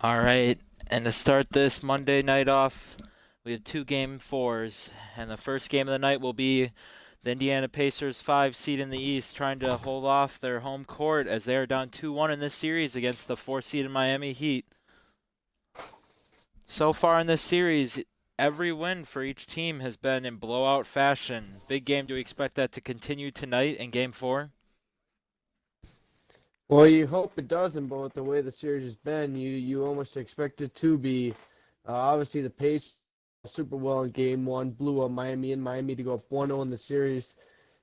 All right, and to start this Monday night off, we have two game fours, and the first game of the night will be the Indiana Pacers 5 seed in the East trying to hold off their home court as they are down 2-1 in this series against the 4 seed in Miami Heat. So far in this series, every win for each team has been in blowout fashion. Big game, do we expect that to continue tonight in game four? Well, you hope it doesn't, but with the way the series has been, you almost expect it to be. Obviously, the pace super well in game one, blew up Miami and Miami to go up 1-0 in the series.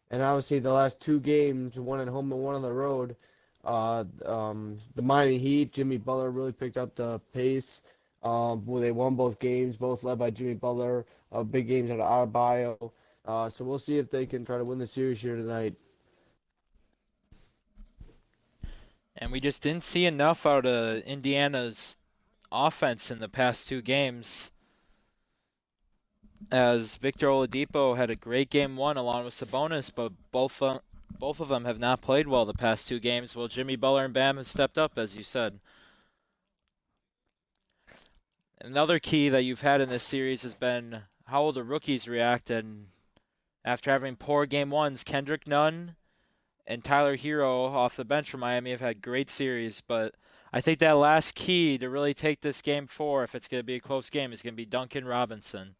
And obviously, the last two games, one at home and one on the road, the Miami Heat, Jimmy Butler really picked up the pace. Well, they won both games, both led by Jimmy Butler. Big games out of Adebayo. So we'll see if they can try to win the series here tonight. And we just didn't see enough out of Indiana's offense in the past two games, as Victor Oladipo had a great game one along with Sabonis, but both of them have not played well the past two games. Well, Jimmy Butler and Bam have stepped up, as you said. Another key that you've had in this series has been how will the rookies react, and after having poor game ones, Kendrick Nunn and Tyler Hero off the bench for Miami have had great series, but I think that last key to really take this game four, if it's going to be a close game, is going to be Duncan Robinson.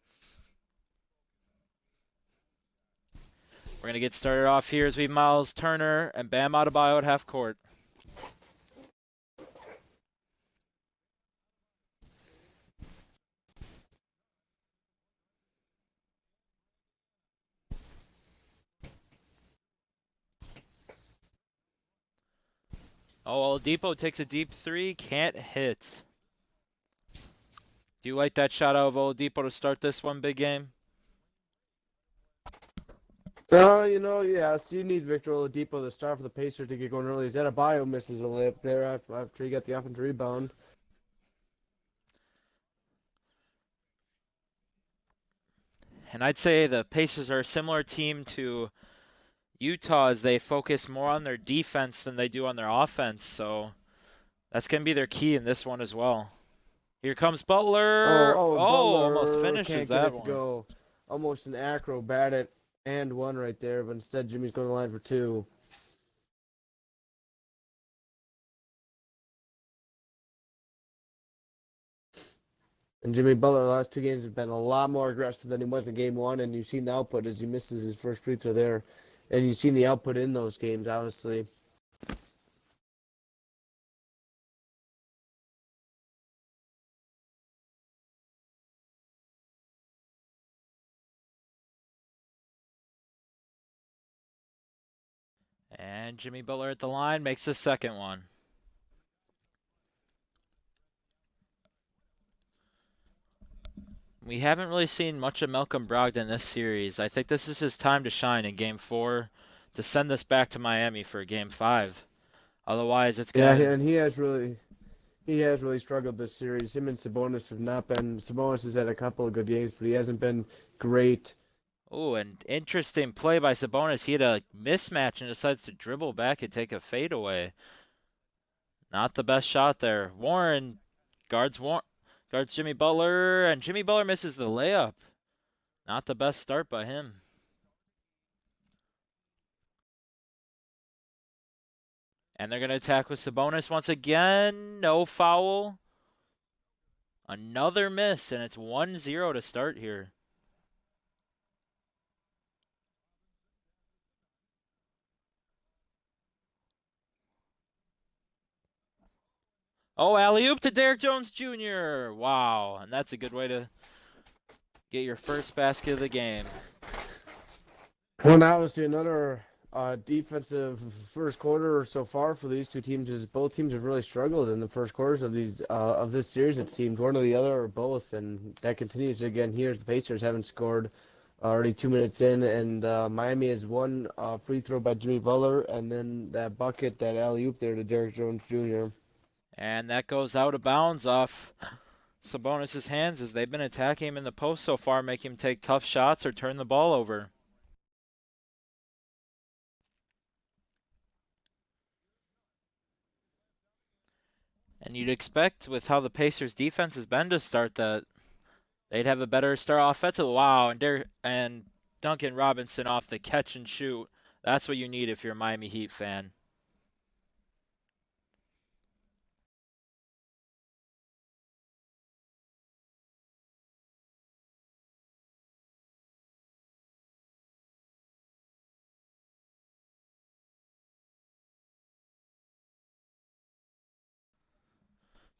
We're going to get started off here as we have Miles Turner and Bam Adebayo at half court. Oh, Oladipo takes a deep three, can't hit. Do you like that shot out of Oladipo to start this one big game? Yes, you need Victor Oladipo to start for the Pacers to get going early. Adebayo misses a layup there after he got the offensive rebound. And I'd say the Pacers are a similar team to Utah as they focus more on their defense than they do on their offense. So that's going to be their key in this one as well. Here comes Butler. Oh, almost Butler finishes can't get that it to one. go. Almost an acrobatic and one right there, but instead Jimmy's going to line for two. And Jimmy Butler, the last two games, has been a lot more aggressive than he was in game one, and you've seen the output as he misses his first free throw there. And you've seen the output in those games, obviously. And Jimmy Butler at the line makes the second one. We haven't really seen much of Malcolm Brogdon this series. I think this is his time to shine in game four to send this back to Miami for game five. Otherwise, it's Yeah, going to. and he has really struggled this series. Him and Sabonis have not been. Sabonis has had a couple of good games, but he hasn't been great. Oh, an interesting play by Sabonis. He had a mismatch and decides to dribble back and take a fadeaway. Not the best shot there. Guards Jimmy Butler, and Jimmy Butler misses the layup. Not the best start by him. And they're going to attack with Sabonis once again. No foul. Another miss, and it's 1-0 to start here. Oh, alley-oop to Derrick Jones Jr. Wow, and that's a good way to get your first basket of the game. Well, now obviously another defensive first quarter so far for these two teams is both teams have really struggled in the first quarters of these of this series. It seems one or the other or both, and that continues again here. The Pacers haven't scored already 2 minutes in, and Miami has one free throw by Jimmy Butler, and then that bucket, that alley oop there to Derrick Jones Jr. And that goes out of bounds off Sabonis' hands as they've been attacking him in the post so far, making him take tough shots or turn the ball over. And you'd expect with how the Pacers defense has been to start that they'd have a better start offensively. Wow, and Duncan Robinson off the catch and shoot. That's what you need if you're a Miami Heat fan.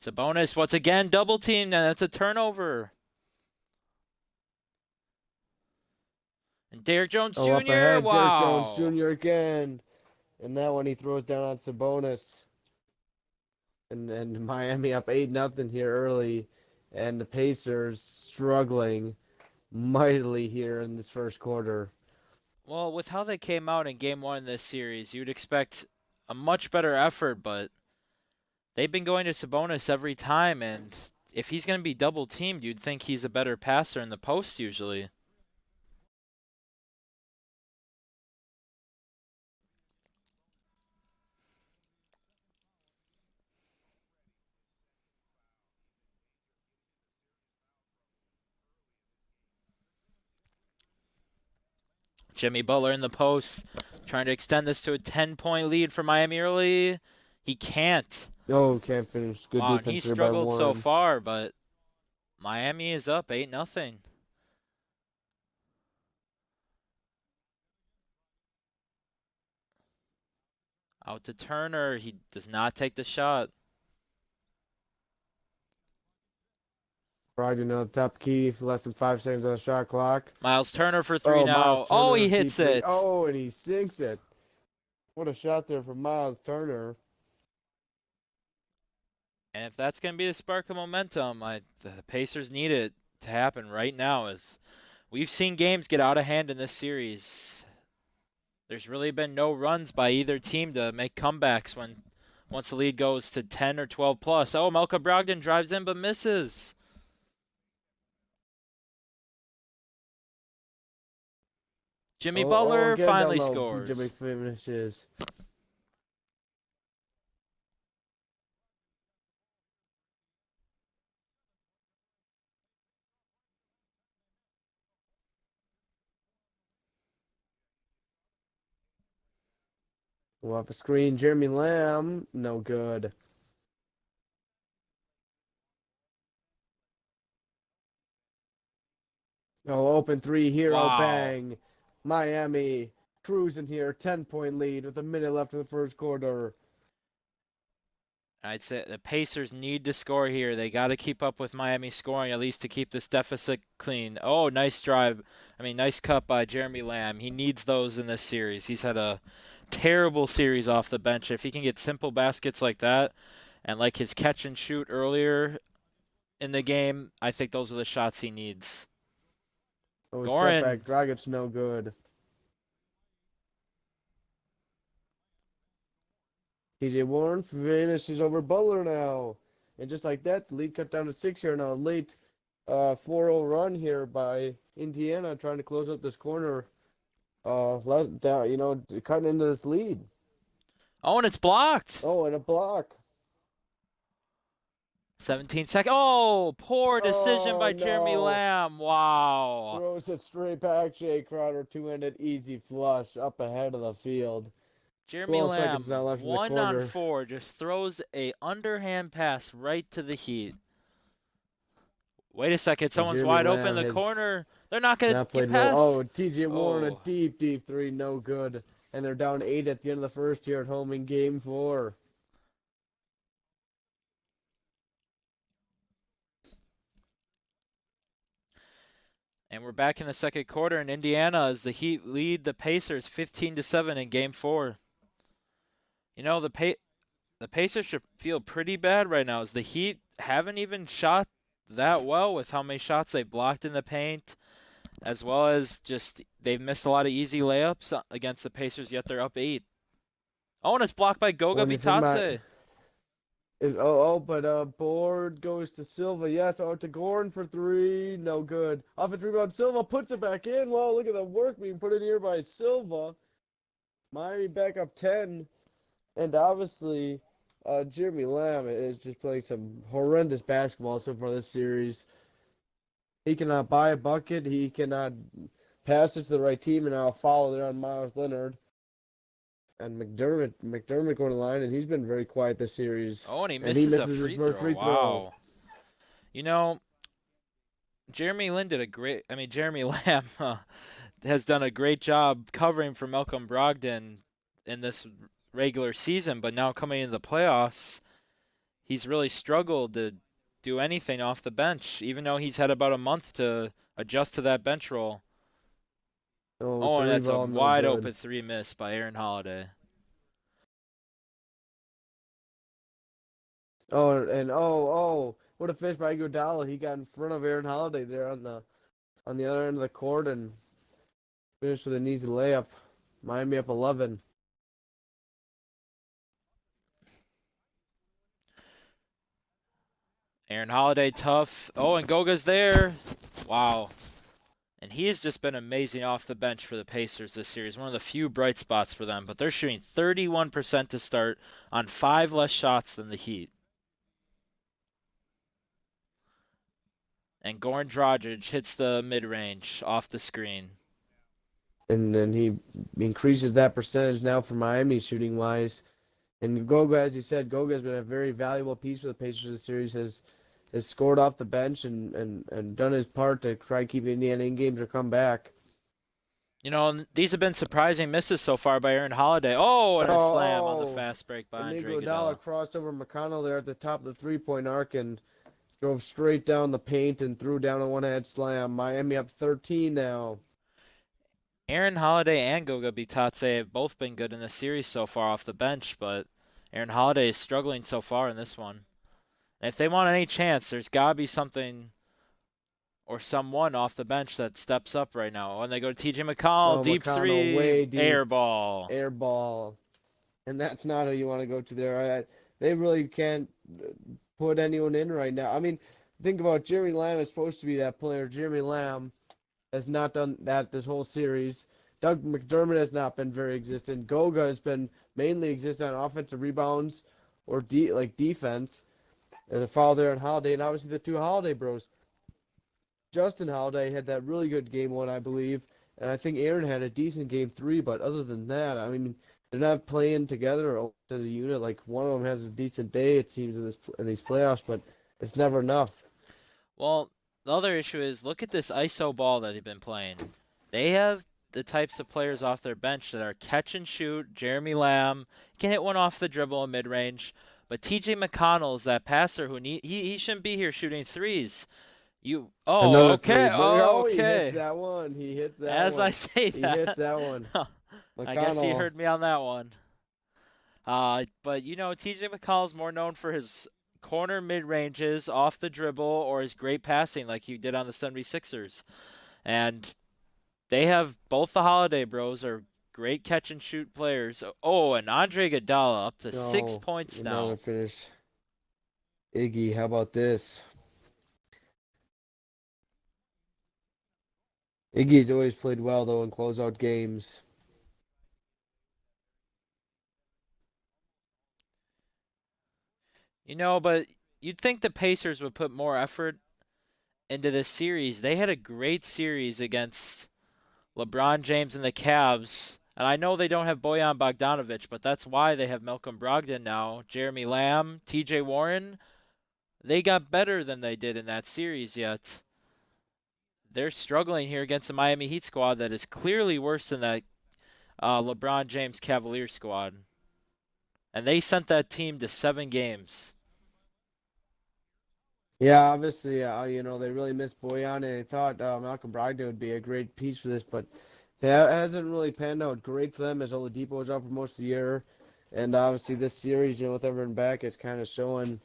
Sabonis once again double teamed, and that's a turnover. And Derrick Jones Oh, up Jr. ahead, Derrick Jones Wow. Jr. again. And that one he throws down on Sabonis. And Miami up 8-0 here early. And the Pacers struggling mightily here in this first quarter. Well, with how they came out in game one in this series, you'd expect a much better effort, but they've been going to Sabonis every time, and if he's going to be double teamed, you'd think he's a better passer in the post usually. Jimmy Butler in the post, trying to extend this to a 10-point lead for Miami early. He can't. Oh, can't finish. Good Wow, and he defense there by struggled so Warren. far, but Miami is up 8-0. Out to Turner. He does not take the shot. Brogdon on the top key for less than 5 seconds on the shot clock. Miles Turner for three now. Miles Oh, Turner, he deep hits three. it. Oh, and he sinks it. What a shot there from Miles Turner. And if that's going to be the spark of momentum, the Pacers need it to happen right now. If we've seen games get out of hand in this series, there's really been no runs by either team to make comebacks once the lead goes to 10 or 12 plus. Oh, Malcolm Brogdon drives in but misses. Jimmy Butler Again down finally low. scores. Jimmy finishes. We'll have a screen. Jeremy Lamb, no good. Oh, open three here. Oh, Wow. bang. Miami cruising here. 10-point lead with a minute left in the first quarter. I'd say the Pacers need to score here. They got to keep up with Miami scoring at least to keep this deficit clean. Oh, nice drive. Nice cut by Jeremy Lamb. He needs those in this series. He's had a terrible series off the bench. If he can get simple baskets like that and like his catch and shoot earlier in the game, I think those are the shots he needs. Oh, Goran. step back. Dragic's no good. TJ Warren finishes over Butler now. And just like that, the lead cut down to 6 here now. Late 4-0 run here by Indiana trying to close up this corner. Cutting into this lead. Oh, and it's blocked. Oh, and a block. 17 seconds. Oh, poor decision by Jeremy no. Lamb. Wow. Throws it straight back. Jay Crowder, two-handed easy flush up ahead of the field. Jeremy 12 Lamb, seconds now left in the 1 quarter. on 4, just throws a underhand pass right to the Heat. Wait a second, someone's Jeremy wide open Lamb in the has corner. They're not going to Not get played past. well. Oh, TJ Warren, a Oh. deep three, no good. And they're down 8 at the end of the first here at home in game 4. And we're back in the second quarter in Indiana as the Heat lead the Pacers 15-7 in game 4. You know, the Pacers should feel pretty bad right now as the Heat haven't even shot that well with how many shots they blocked in the paint, as well as just they've missed a lot of easy layups against the Pacers, yet they're up 8. Oh, and it's blocked by Goga Bitadze. But board goes to Silva. Yes, to Goran for 3. No good. Offensive rebound. Silva puts it back in. Well, look at the work being put in here by Silva. Miami back up 10. And obviously, Jeremy Lamb is just playing some horrendous basketball so far this series. He cannot buy a bucket. He cannot pass it to the right team, and now a foul there on Miles Leonard. And McDermott going to the line, and he's been very quiet this series. Oh, and he And he misses a misses his free first throw. free throw. Wow. You know, Jeremy Lamb has done a great job covering for Malcolm Brogdon in this regular season, but now coming into the playoffs, he's really struggled to do anything off the bench, even though he's had about a month to adjust to that bench role. Oh, Oh, and three that's a ball, no wide good. open three miss by Aaron Holiday. What a finish by Iguodala. He got in front of Aaron Holiday there on the other end of the court and finished with an easy layup. Miami up 11. Aaron Holiday tough. Oh, and Goga's there. Wow. And he has just been amazing off the bench for the Pacers this series. One of the few bright spots for them. But they're shooting 31% to start on 5 less shots than the Heat. And Goran Dragic hits the mid-range off the screen. And then he increases that percentage now for Miami shooting wise. And Goga, as you said, Goga has been a very valuable piece for the Pacers this series. Has scored off the bench and done his part to try to keep Indiana in games or come back. You know, these have been surprising misses so far by Aaron Holiday. Oh, and a slam on the fast break by And Andre Iguodala Iguodala. crossed over McConnell there at the top of the three-point arc and drove straight down the paint and threw down a one-hand slam. Miami up 13 now. Aaron Holiday and Goga Bitadze have both been good in this series so far off the bench, but Aaron Holiday is struggling so far in this one. And if they want any chance, there's got to be something or someone off the bench that steps up right now. And they go to TJ McConnell, Oh, deep McConnell, three, way deep. air ball. Air ball. And that's not who you want to go to there. They really can't put anyone in right now. I mean, think about Jeremy Lamb is supposed to be that player. Jeremy Lamb has not done that this whole series. Doug McDermott has not been very existent. Goga has been mainly existent on offensive rebounds or defense. There's a foul there on Holiday, and obviously the two Holiday bros. Justin Holiday had that really good game one, I believe, and I think Aaron had a decent game three. But other than that, I mean, they're not playing together as a unit. Like one of them has a decent day, it seems, in these playoffs, but it's never enough. Well, the other issue is look at this ISO ball that they've been playing. They have the types of players off their bench that are catch and shoot. Jeremy Lamb can hit one off the dribble in mid range, but TJ McConnell is that passer who he shouldn't be here shooting threes. Another Okay. three. Oh, He hits okay. that one. He hits that As one. I say He that, hits that one. I guess he McConnell. heard me on that one. But you know, TJ McConnell is more known for his corner mid ranges off the dribble or his great passing like he did on the 76ers. And they have both the Holiday Bros are great catch and shoot players. Oh, and Andre Iguodala up to 6 points now. Another finish. Iggy, how about this? Iggy's always played well though in closeout games. You know, but you'd think the Pacers would put more effort into this series. They had a great series against LeBron James and the Cavs. And I know they don't have Bojan Bogdanovic, but that's why they have Malcolm Brogdon now, Jeremy Lamb, TJ Warren. They got better than they did in that series, yet they're struggling here against the Miami Heat squad that is clearly worse than that LeBron James Cavalier squad. And they sent that team to 7 games. Yeah, obviously, they really missed Boyan, and they thought Malcolm Brogdon would be a great piece for this, but it hasn't really panned out great for them as Oladipo was out for most of the year, and obviously this series, with everyone back, it's kind of showing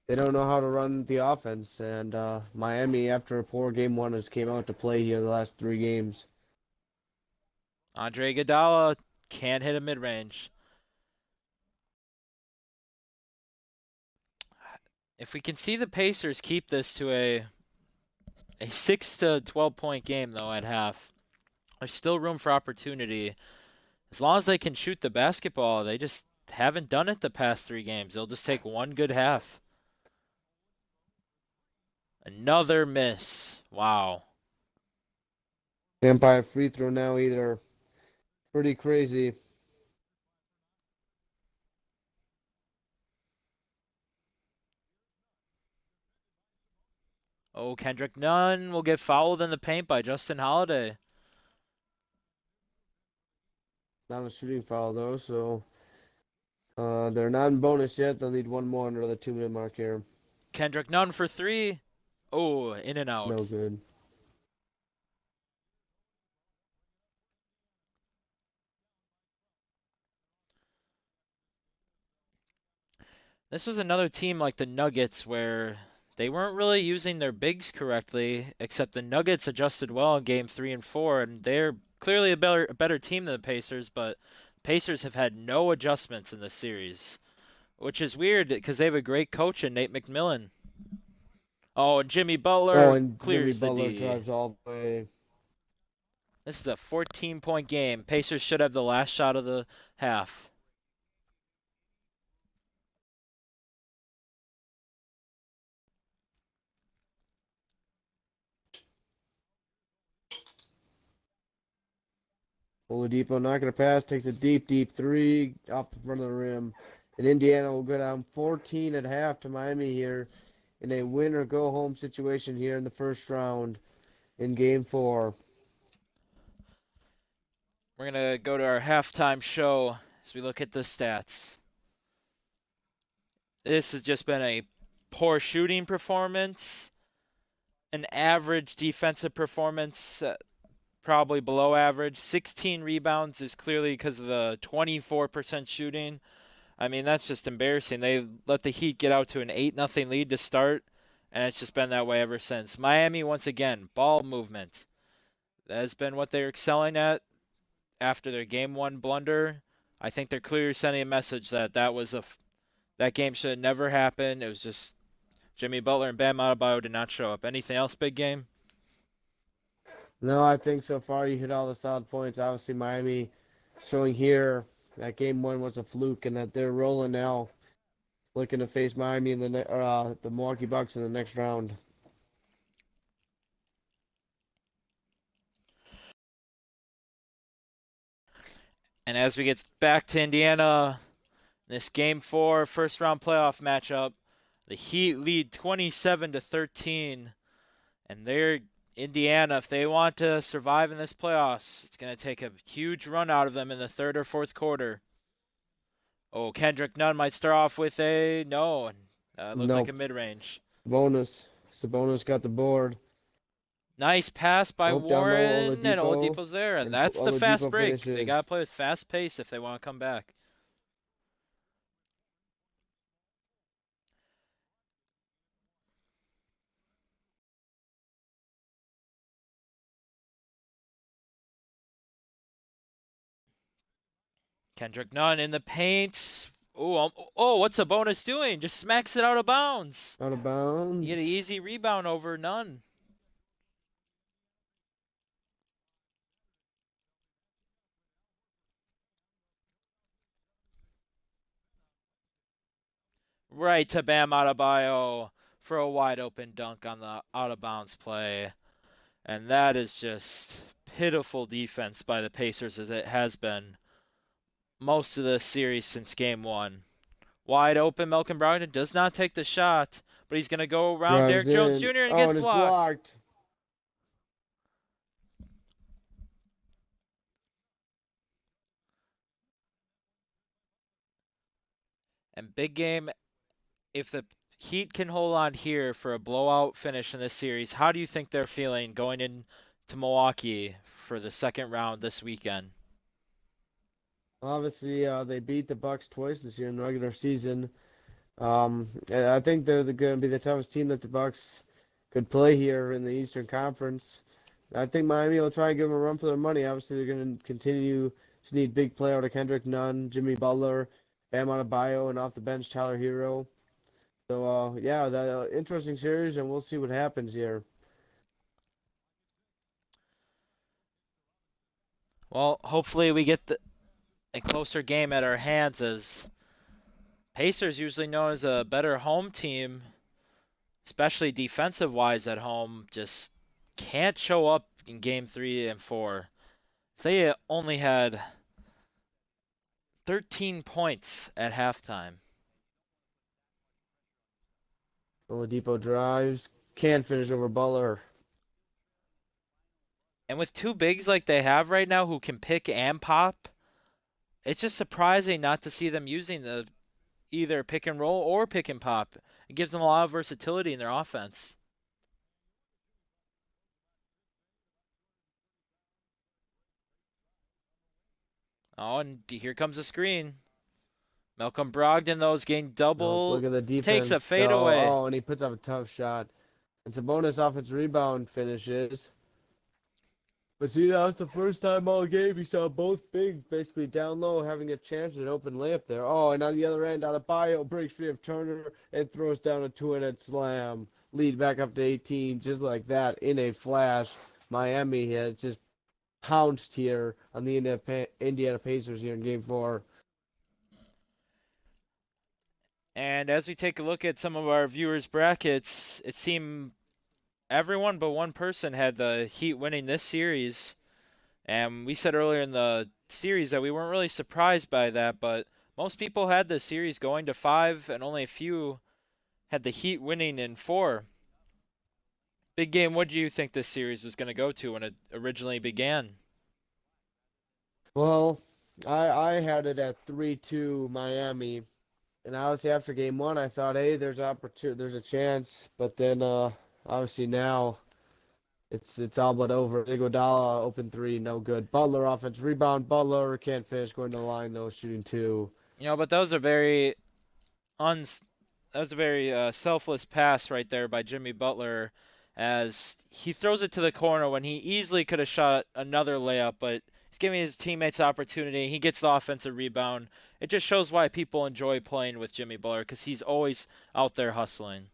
they don't know how to run the offense, and Miami, after a poor game one, has came out to play here the last 3 games. Andre Iguodala can't hit a mid-range. If we can see the Pacers keep this to a 6 to 12 point game though at half, there's still room for opportunity. As long as they can shoot the basketball, they just haven't done it the past 3 games. They'll just take one good half. Another miss. Wow. Can't buy a free throw now either. Pretty crazy. Oh, Kendrick Nunn will get fouled in the paint by Justin Holiday. Not a shooting foul though, so they're not in bonus yet. They'll need one more under the 2-minute mark here. Kendrick Nunn for three. Oh, in and No out. good. This was another team like the Nuggets where they weren't really using their bigs correctly, except the Nuggets adjusted well in game 3 and 4, and they're clearly a better team than the Pacers, but Pacers have had no adjustments in this series, which is weird because they have a great coach in Nate McMillan. Oh, and Jimmy Oh, Butler and Jimmy clears the Butler D. drives all the way. This is a 14-point game. Pacers should have the last shot of the half. Oladipo not going to pass, takes a deep, deep three off the front of the rim. And Indiana will go down 14 at half to Miami here in a win or go home situation here in the first round in game 4. We're going to go to our halftime show as we look at the stats. This has just been a poor shooting performance, an average defensive performance, probably below average. 16 rebounds is clearly because of the 24% shooting. I mean, that's just embarrassing. They let the Heat get out to an 8-0 lead to start, and it's just been that way ever since. Miami, once again, ball movement. That has been what they're excelling at after their game 1 blunder. I think they're clearly sending a message that that game should have never happened. It was just Jimmy Butler and Bam Adebayo did not show up. Anything else, big game? No, I think so far you hit all the solid points. Obviously, Miami showing here that game 1 was a fluke and that they're rolling now, looking to face Miami in the Milwaukee Bucks in the next round. And as we get back to Indiana, this game 4 first round playoff matchup, the Heat lead 27-13, and they're Indiana. If they want to survive in this playoffs, it's going to take a huge run out of them in the third or fourth quarter. Oh, Kendrick Nunn might start off with a no, looked like Nope. a mid-range. Bonus. Sabonis got the board. Nice pass by Nope, down low, Warren, and Oladipo. Oladipo's there, and And that's the fast Oladipo break. They finishes. got to play with fast pace if they want to come back. Kendrick Nunn in the paint. Oh, what's Sabonis doing? Just smacks it out of bounds. Out of bounds. He had an easy rebound over Nunn. Right to Bam Adebayo for a wide open dunk on the out of bounds play. And that is just pitiful defense by the Pacers as it has been most of the series since game 1. Wide open, Malcolm Brogdon does not take the shot, but he's going to go around Drives Derrick Jones in. Jr. and Oh, gets and it's blocked. blocked. And big game, if the Heat can hold on here for a blowout finish in this series, how do you think they're feeling going into Milwaukee for the second round this weekend? Obviously, they beat the Bucks twice this year in the regular season. I think they're going to be the toughest team that the Bucks could play here in the Eastern Conference. I think Miami will try and give them a run for their money. Obviously, they're going to continue to need big play out of Kendrick Nunn, Jimmy Butler, Bam Adebayo, and off the bench Tyler Hero. So, yeah, that interesting series, and we'll see what happens here. Well, hopefully we get a closer game at our hands as Pacers, usually known as a better home team, especially defensive wise at home, just can't show up in game 3 and 4. They only had 13 points at halftime. Oladipo drives, can't finish over Butler. And with two bigs like they have right now who can pick and pop, it's just surprising not to see them using the either pick and roll or pick and pop. It gives them a lot of versatility in their offense. Oh, and here comes the screen. Malcolm Brogdon, though, is getting Oh, look double. at the defense. Takes a though. fadeaway. Oh, and he puts up a tough shot. It's a bonus offense rebound finishes. But see, that was the first time all game you saw both bigs basically down low having a chance at an open layup there. Oh, and on the other end, Adebayo breaks free of Turner and throws down a two-handed slam. Lead back up to 18, just like that, in a flash. Miami has just pounced here on the Indiana Pacers here in Game 4. And as we take a look at some of our viewers' brackets, it seemed everyone but one person had the Heat winning this series. And we said earlier in the series that we weren't really surprised by that, but most people had the series going to 5, and only a few had the Heat winning in 4. Big game, what do you think this series was going to go to when it originally began? Well, I had it at 3-2 Miami. And obviously after game 1, I thought, hey, there's a chance. But then obviously now it's all but over. Iguodala open 3, no good. Butler offense rebound. Butler can't finish going to the line though, shooting 2. But that was a very selfless pass right there by Jimmy Butler, as he throws it to the corner when he easily could have shot another layup, but he's giving his teammates opportunity. He gets the offensive rebound. It just shows why people enjoy playing with Jimmy Butler, because he's always out there hustling.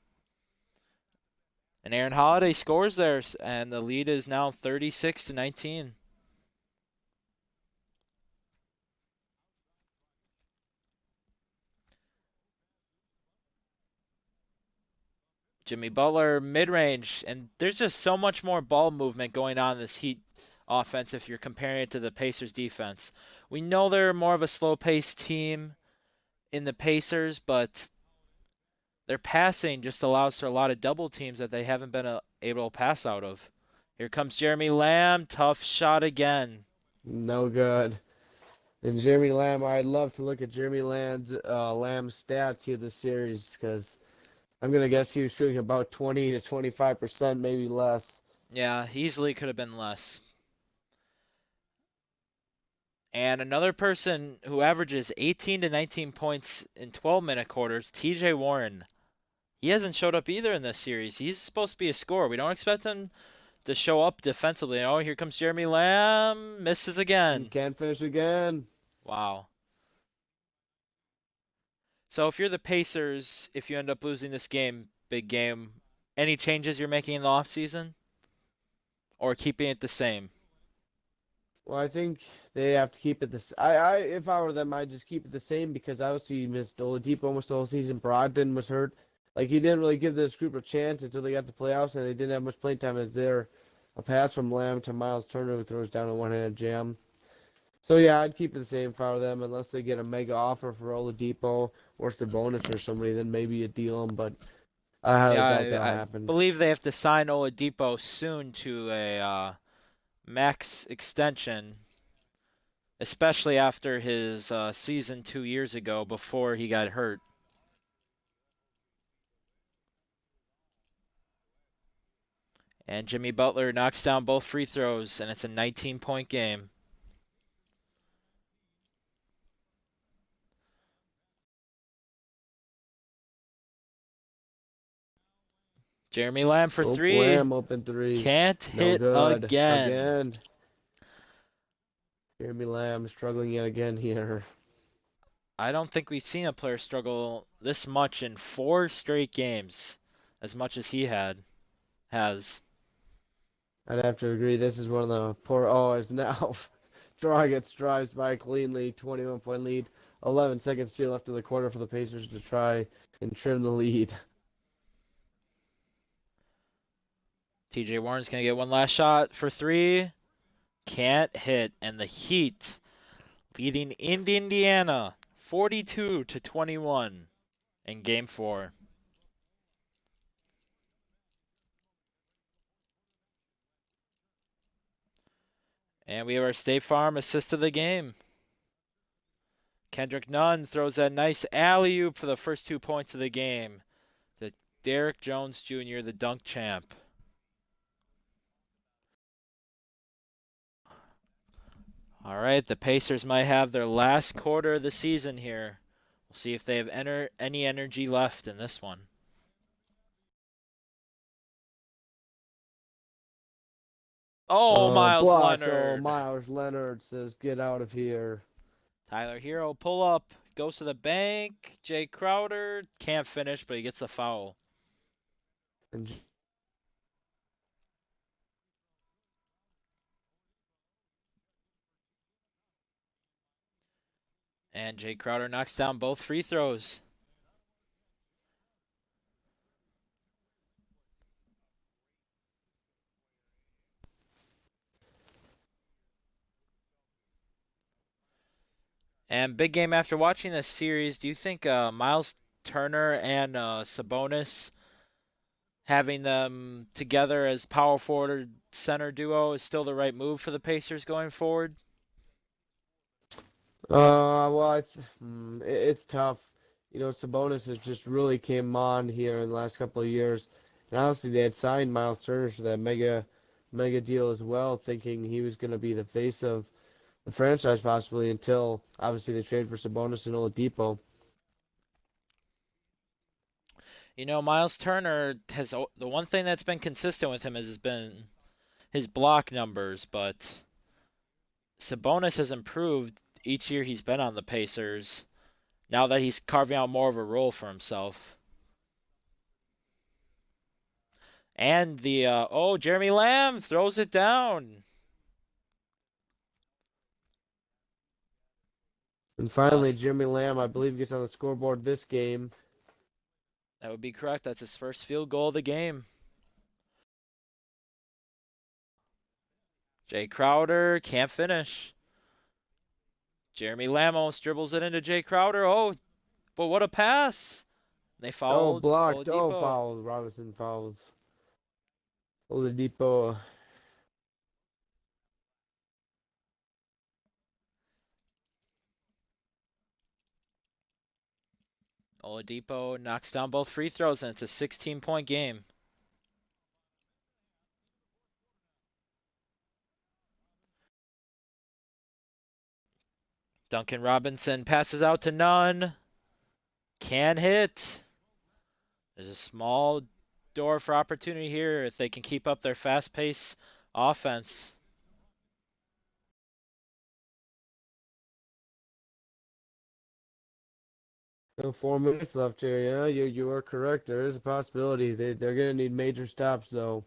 And Aaron Holiday scores there, and the lead is now 36-19. Jimmy Butler mid-range, and there's just so much more ball movement going on in this Heat offense if you're comparing it to the Pacers defense. We know they're more of a slow-paced team in the Pacers, but their passing just allows for a lot of double teams that they haven't been able to pass out of. Here comes Jeremy Lamb, tough shot again. No good. And Jeremy Lamb, I'd love to look at Jeremy Lamb's stats here this series because I'm gonna guess he was shooting about 20 to 25%, maybe less. Yeah, easily could have been less. And another person who averages 18 to 19 points in 12-minute quarters, TJ Warren. He hasn't showed up either in this series. He's supposed to be a scorer. We don't expect him to show up defensively. Oh, here comes Jeremy Lamb. Misses He again. can't finish again. Wow. So if you're the Pacers, if you end up losing this game, big game, any changes you're making in the offseason? Or keeping it the same? Well, I think they have to keep it this. If I were them, I'd just keep it the same because obviously you missed Oladipo almost the whole season. Brogdon was hurt. Like he didn't really give this group a chance until they got the playoffs, and they didn't have much playing time as there. A pass from Lamb to Miles Turner who throws down a one-handed jam. So yeah, I'd keep it the same if I were them, unless they get a mega offer for Oladipo or Sabonis or somebody, then maybe you deal them. But I highly doubt that'll I happen. believe they have to sign Oladipo soon to a max extension, especially after his season 2 years ago before he got hurt. And Jimmy Butler knocks down both free throws, and it's a 19-point game. Jeremy Lamb for 3. Lamb open 3. Can't No hit good. again. Jeremy Lamb struggling yet again here. I don't think we've seen a player struggle this much in 4 straight games, as much as he has. I'd have to agree. This is one of the poor. Oh, is now Dragic drives by cleanly. 21-point lead. 11 seconds still left in the quarter for the Pacers to try and trim the lead. TJ Warren's going to get one last shot for three. Can't hit. And the Heat leading Indiana 42-21 in Game 4. And we have our State Farm assist of the game. Kendrick Nunn throws that nice alley-oop for the first 2 points of the game to Derrick Jones Jr., the dunk champ. All right, the Pacers might have their last quarter of the season here. We'll see if they have any energy left in this one. Oh, Miles blocked. Leonard. Oh, Miles Leonard says, get out of here. Tyler Hero pull up, goes to the bank. Jay Crowder can't finish, but he gets a foul. And And Jay Crowder knocks down both free throws. And big game after watching this series, do you think Miles Turner and Sabonis having them together as power forward center duo is still the right move for the Pacers going forward? well, it's tough. You know, Sabonis has just really came on here in the last couple of years. And honestly, they had signed Miles Turner for that mega deal as well, thinking he was going to be the face of the franchise possibly until obviously they traded for Sabonis and Oladipo. You know, Miles Turner has the one thing that's been consistent with him has been his block numbers, but Sabonis has improved each year he's been on the Pacers. Now that he's carving out more of a role for himself. And the Jeremy Lamb throws it down. And finally, Jeremy Lamb, I believe, gets on the scoreboard this game. That would be correct. That's his first field goal of the game. Jay Crowder can't finish. Jeremy Lamb almost dribbles it into Jay Crowder. Oh, but what a pass. They fouled. Oh, blocked. Oladipo. Oh, fouled. Robinson fouls. Oladipo. Oladipo knocks down both free throws, and it's a 16-point game. Duncan Robinson passes out to Nunn. Can hit. There's a small door for opportunity here if they can keep up their fast-paced offense. No, 4 minutes left here. Yeah, you are correct. There is a possibility. They're gonna need major stops though.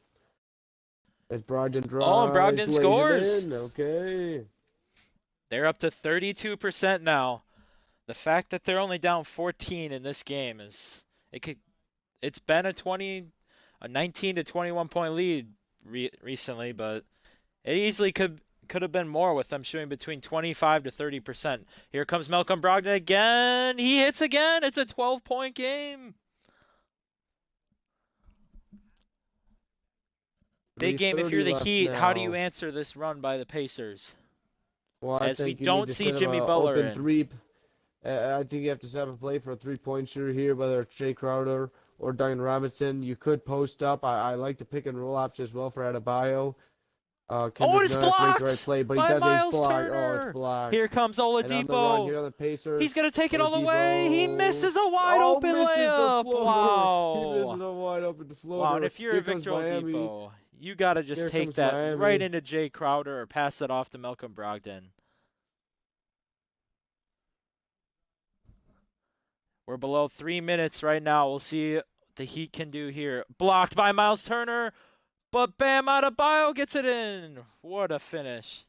As Brogdon drives. Oh, and Brogdon lays it scores. in. Okay. They're up to 32% now. The fact that they're only down 14 in this game it's been a 19 to 21 point lead recently, but it easily could have been more with them shooting between 25 to 30%. Here comes Malcolm Brogdon again. He hits again. It's a 12-point game. Big game if you're the Heat. How do you answer this run by the Pacers? Well, As we don't see Jimmy Butler in. I think you have to set up a play for a three-point shooter here, whether it's Jay Crowder or Duncan Robinson. You could post up. I like the pick and roll option as well for Adebayo. It's blocked right play, but by he does Miles block. Turner. Oh, it's blocked. Here comes Oladipo. Here on the Pacers. He's going to take it all the Oladipo. way. He misses a wide open layup. Wow. He misses a wide open floater. Wow, and if you're Here Victor comes Miami. Oladipo, you got to just Here take comes that Miami. right into Jay Crowder or pass it off to Malcolm Brogdon. We're below 3 minutes right now. We'll see what the Heat can do here. Blocked by Miles Turner, but Bam Adebayo gets it in. What a finish.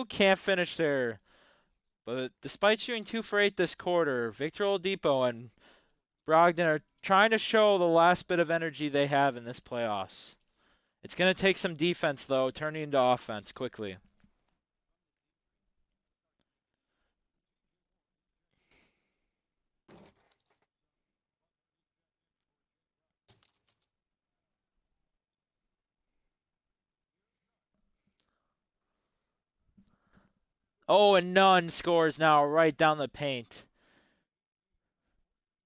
can't finish there. But despite shooting 2 for 8 this quarter, Victor Oladipo and Brogdon are trying to show the last bit of energy they have in this playoffs. It's going to take some defense, though, turning into offense quickly. Oh, and Nunn scores now right down the paint.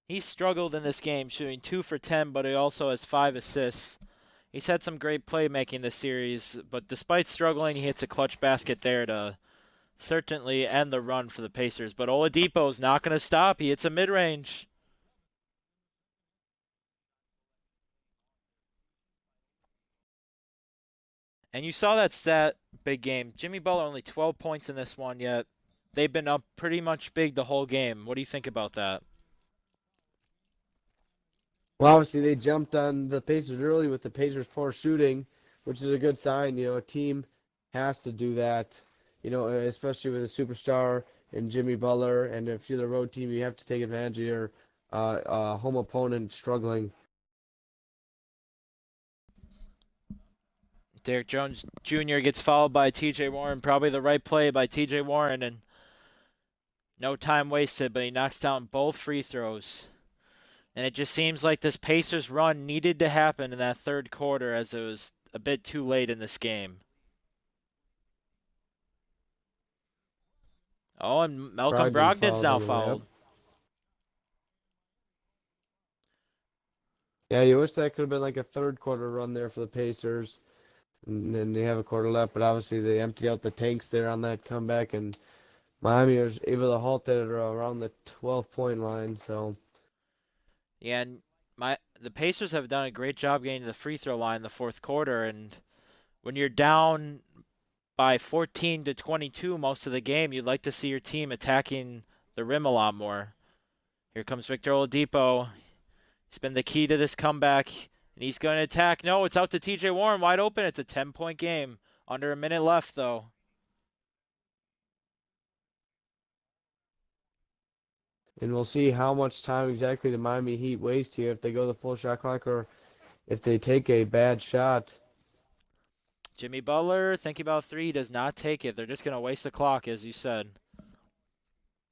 He struggled in this game, shooting 2 for 10, but he also has 5 assists. He's had some great playmaking this series, but despite struggling, he hits a clutch basket there to certainly end the run for the Pacers. But Oladipo's not going to stop. He hits a mid-range. And you saw that stat, big game. Jimmy Butler only 12 points in this one, yet they've been up pretty much big the whole game. What do you think about that? Well, obviously they jumped on the Pacers early with the Pacers' poor shooting, which is a good sign. A team has to do that. Especially with a superstar in Jimmy Butler, and if you're the road team, you have to take advantage of your home opponent struggling. Derrick Jones Jr. gets fouled by TJ Warren. Probably the right play by TJ Warren, and no time wasted, but he knocks down both free throws. And it just seems like this Pacers run needed to happen in that third quarter, as it was a bit too late in this game. Oh, and Malcolm Brogdon's now fouled. Yeah, you wish that could have been like a third quarter run there for the Pacers. And then they have a quarter left, but obviously they emptied out the tanks there on that comeback, and Miami was able to halt it around the 12-point line. So yeah, and the Pacers have done a great job getting to the free throw line in the fourth quarter, and when you're down by 14 to 22 most of the game, you'd like to see your team attacking the rim a lot more. Here comes Victor Oladipo. He's been the key to this comeback, and he's going to attack. No, it's out to TJ Warren, wide open. It's a 10-point game. Under a minute left, though. And we'll see how much time exactly the Miami Heat waste here, if they go the full shot clock or if they take a bad shot. Jimmy Butler, thinking about three, he does not take it. They're just going to waste the clock, as you said.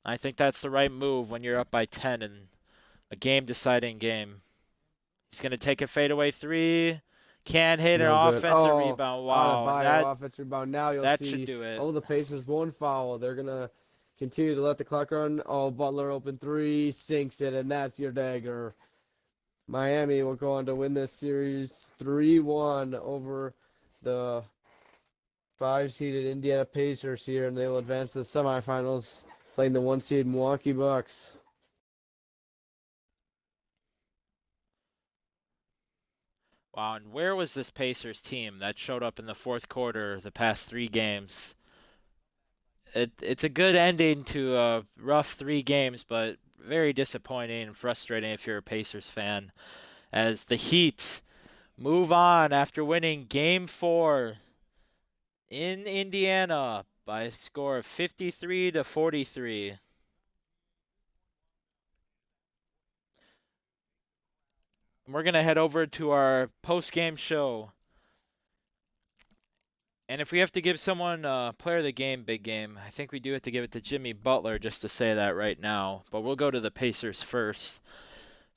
I think that's the right move when you're up by 10 in a game-deciding game. He's going to take a fadeaway three. Can't hit an offensive rebound. Wow. That offensive rebound. Now you'll that see. Should do it. Oh, the Pacers one foul. They're going to continue to let the clock run. Oh, Butler open three, sinks it, and that's your dagger. Miami will go on to win this series 3-1 over the 5-seeded Indiana Pacers here, and they will advance to the semifinals, playing the 1-seed Milwaukee Bucks. Wow, and where was this Pacers team that showed up in the fourth quarter the past 3 games? It's a good ending to a rough 3 games, but very disappointing and frustrating if you're a Pacers fan, as the Heat move on after winning Game 4 in Indiana by a score of 53 to 43. We're going to head over to our post-game show. And if we have to give someone player of the game, big game, I think we do have to give it to Jimmy Butler, just to say that right now. But we'll go to the Pacers first.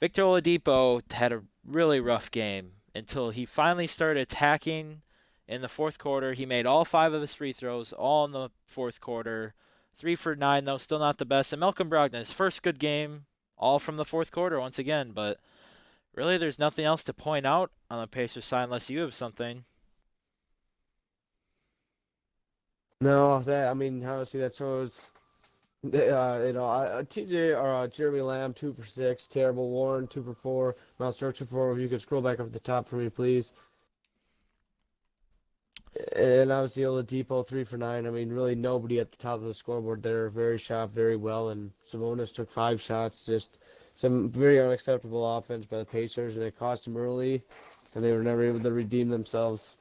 Victor Oladipo had a really rough game until he finally started attacking in the fourth quarter. He made all 5 of his free throws, all in the fourth quarter. 3 for 9, though, still not the best. And Malcolm Brogdon, his first good game, all from the fourth quarter once again. But really, there's nothing else to point out on the Pacers side unless you have something. No, honestly, that shows. TJ or Jeremy Lamb 2 for 6, terrible. Warren 2 for 4, Miles Turner 2 for 4. If you could scroll back up to the top for me, please. And obviously Oladipo 3 for 9. Really nobody at the top of the scoreboard there. Very shot very well, and Sabonis took 5 shots. Just some very unacceptable offense by the Pacers, and it cost them early, and they were never able to redeem themselves.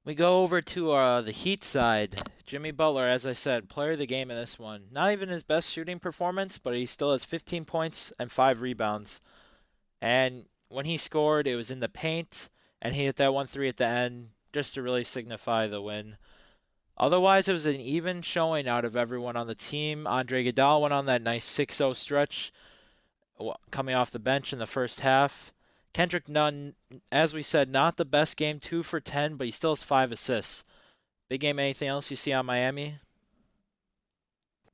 We go over to the Heat side. Jimmy Butler, as I said, player of the game in this one. Not even his best shooting performance, but he still has 15 points and 5 rebounds. And when he scored, it was in the paint, and he hit that 1 3 at the end just to really signify the win. Otherwise, it was an even showing out of everyone on the team. Andre Iguodala went on that nice 6-0 stretch coming off the bench in the first half. Kendrick Nunn, as we said, not the best game, 2 for 10, but he still has 5 assists. Big game, anything else you see on Miami?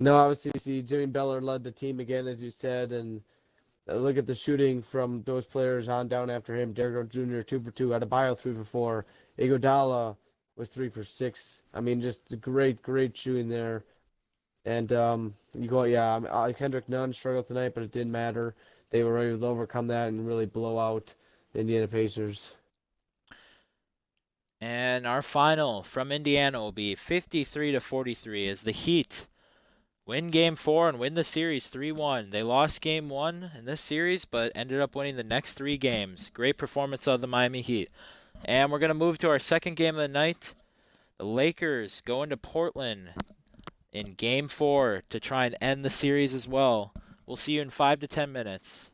No, obviously, you see Jimmy Butler led the team again, as you said, and look at the shooting from those players on down after him. Derrick Rose Jr. 2 for 2, Adebayo 3 for 4, Iguodala was 3 for 6. I mean, just great shooting there. And you go, yeah, Kendrick Nunn struggled tonight, but it didn't matter. They were able to overcome that and really blow out the Indiana Pacers. And our final from Indiana will be 53-43 as the Heat win Game 4 and win the series 3-1. They lost Game 1 in this series, but ended up winning the next 3 games. Great performance of the Miami Heat. And we're going to move to our second game of the night. The Lakers go into Portland in Game 4 to try and end the series as well. We'll see you in 5 to 10 minutes.